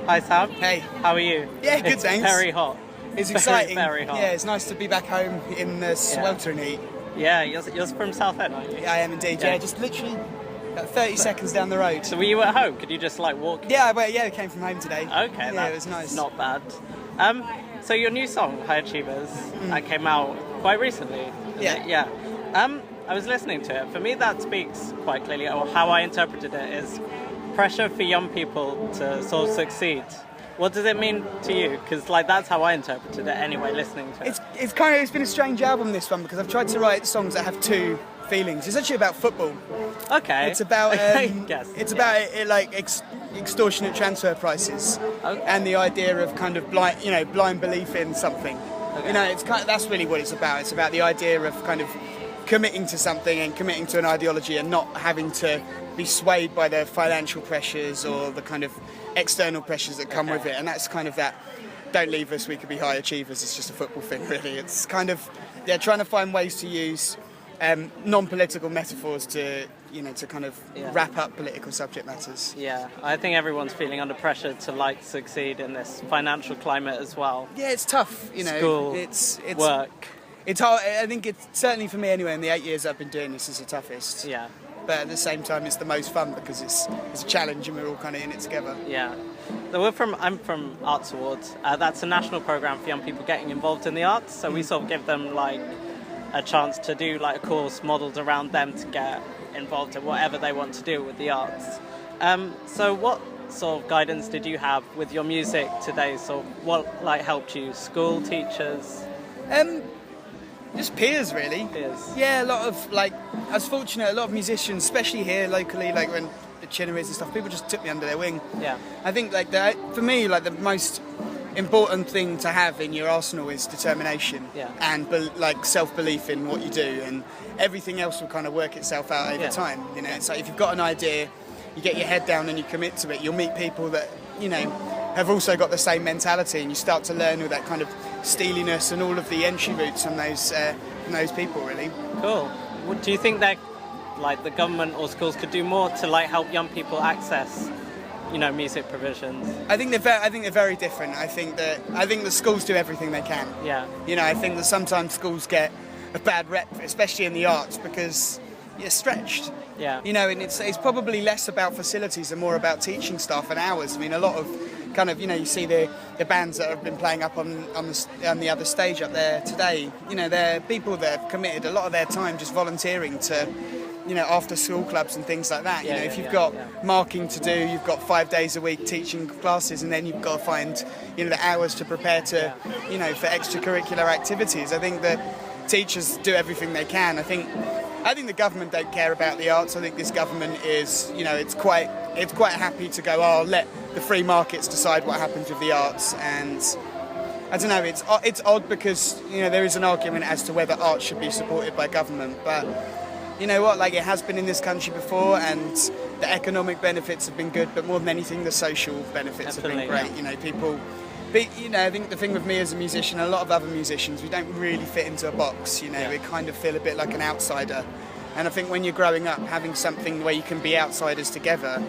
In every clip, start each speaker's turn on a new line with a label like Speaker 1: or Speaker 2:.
Speaker 1: Hi Sam.
Speaker 2: Hey.
Speaker 1: How are you?
Speaker 2: Yeah, good,
Speaker 1: It's
Speaker 2: thanks.
Speaker 1: very hot.
Speaker 2: It's exciting.
Speaker 1: Very hot.
Speaker 2: Yeah, it's nice to be back home in the sweltering heat.
Speaker 1: Yeah, you're from Southend, aren't you?
Speaker 2: Yeah, I am indeed. Yeah, just literally about 30 seconds down the road.
Speaker 1: So were you at home? Could you just like walk?
Speaker 2: Yeah, I came from home today.
Speaker 1: Okay,
Speaker 2: yeah, it was nice.
Speaker 1: Not bad. So your new song, High Achievers, that came out quite recently. Isn't it? Yeah. I was listening to it. For me, that speaks quite clearly, or how I interpreted it is pressure for young people to sort of succeed. What does it mean to you? Because like that's how I interpreted it anyway, listening to it.
Speaker 2: It's been a strange album, this one, because I've tried to write songs that have two feelings. It's actually about football.
Speaker 1: Okay.
Speaker 2: It's about
Speaker 1: about
Speaker 2: extortionate transfer prices and the idea of kind of blind belief in something.
Speaker 1: Okay.
Speaker 2: You know, that's really what it's about. It's about the idea of kind of committing to something and committing to an ideology and not having to be swayed by the financial pressures or the kind of external pressures that come with it. And that's kind of that, don't leave us, we could be high achievers. It's just a football thing, really. It's kind of, trying to find ways to use non-political metaphors to kind of wrap up political subject matters.
Speaker 1: Yeah, I think everyone's feeling under pressure to succeed in this financial climate as well.
Speaker 2: Yeah, it's tough,
Speaker 1: School,
Speaker 2: it's
Speaker 1: work.
Speaker 2: It's hard. I think it's certainly for me anyway. In the 8 years I've been doing this, is the toughest.
Speaker 1: Yeah.
Speaker 2: But at the same time, it's the most fun because it's a challenge and we're all kind of in it together.
Speaker 1: Yeah. So I'm from Arts Awards. That's a national program for young people getting involved in the arts. So we sort of give them a chance to do a course modelled around them to get involved in whatever they want to do with the arts. So what sort of guidance did you have with your music today? So what helped you? School, teachers?
Speaker 2: Just peers, really.
Speaker 1: Peers.
Speaker 2: Yeah, a lot of I was fortunate. A lot of musicians, especially here locally, when the Chinneries and stuff, people just took me under their wing.
Speaker 1: Yeah.
Speaker 2: I think for me, the most important thing to have in your arsenal is determination.
Speaker 1: Yeah.
Speaker 2: And self-belief in what you do, and everything else will kind of work itself out over time. It's like if you've got an idea, you get your head down and you commit to it. You'll meet people that have also got the same mentality, and you start to learn all that kind of steeliness and all of the entry routes from those people, really.
Speaker 1: Cool. Do you think that the government or schools could do more to help young people access music provisions?
Speaker 2: I think they're very different. I think the schools do everything they can.
Speaker 1: Yeah.
Speaker 2: I think that sometimes schools get a bad rep, especially in the arts, because you're stretched.
Speaker 1: Yeah.
Speaker 2: And it's probably less about facilities and more about teaching staff and hours. I mean, a lot of kind of, you see the bands that have been playing up on the other stage up there today. They're people that have committed a lot of their time just volunteering to, after school clubs and things like that. If you've got marking to do, you've got 5 days a week teaching classes, and then you've got to find, the hours to prepare to, for extracurricular activities. I think that teachers do everything they can. I think the government don't care about the arts. I think this government is, it's quite happy to go, I'll let the free markets decide what happens with the arts. And I don't know, it's odd because, there is an argument as to whether art should be supported by government. But you know what, it has been in this country before, and the economic benefits have been good, but more than anything, the social benefits have been great. People... But, I think the thing with me as a musician, a lot of other musicians, we don't really fit into a box, we kind of feel a bit like an outsider. And I think when you're growing up, having something where you can be outsiders together,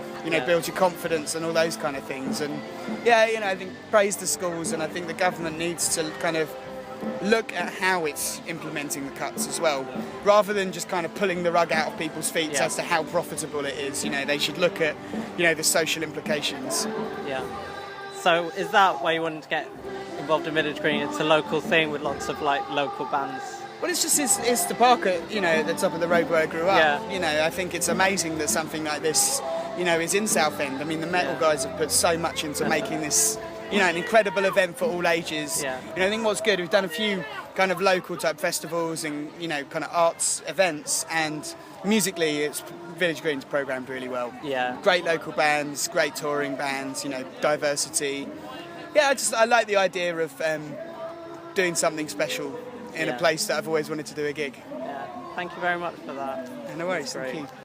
Speaker 2: builds your confidence and all those kind of things. And I think praise the schools, and I think the government needs to kind of look at how it's implementing the cuts as well, rather than just kind of pulling the rug out of people's feet as to how profitable it is. They should look at, the social implications.
Speaker 1: Yeah. So is that why you wanted to get involved in Village Green? It's a local thing with lots of local bands.
Speaker 2: Well, it's the park at the top of the road where I grew up.
Speaker 1: Yeah.
Speaker 2: I think it's amazing that something like this, is in Southend. I mean, the metal guys have put so much into making this, an incredible event for all ages.
Speaker 1: Yeah.
Speaker 2: I think what's good, we've done a few kind of local type festivals and kind of arts events, and musically, Village Green's programmed really well.
Speaker 1: Yeah.
Speaker 2: Great local bands, great touring bands, diversity. Yeah, I like the idea of doing something special in a place that I've always wanted to do a gig.
Speaker 1: Yeah. Thank you very much for that.
Speaker 2: No worries,
Speaker 1: Great.
Speaker 2: thank you.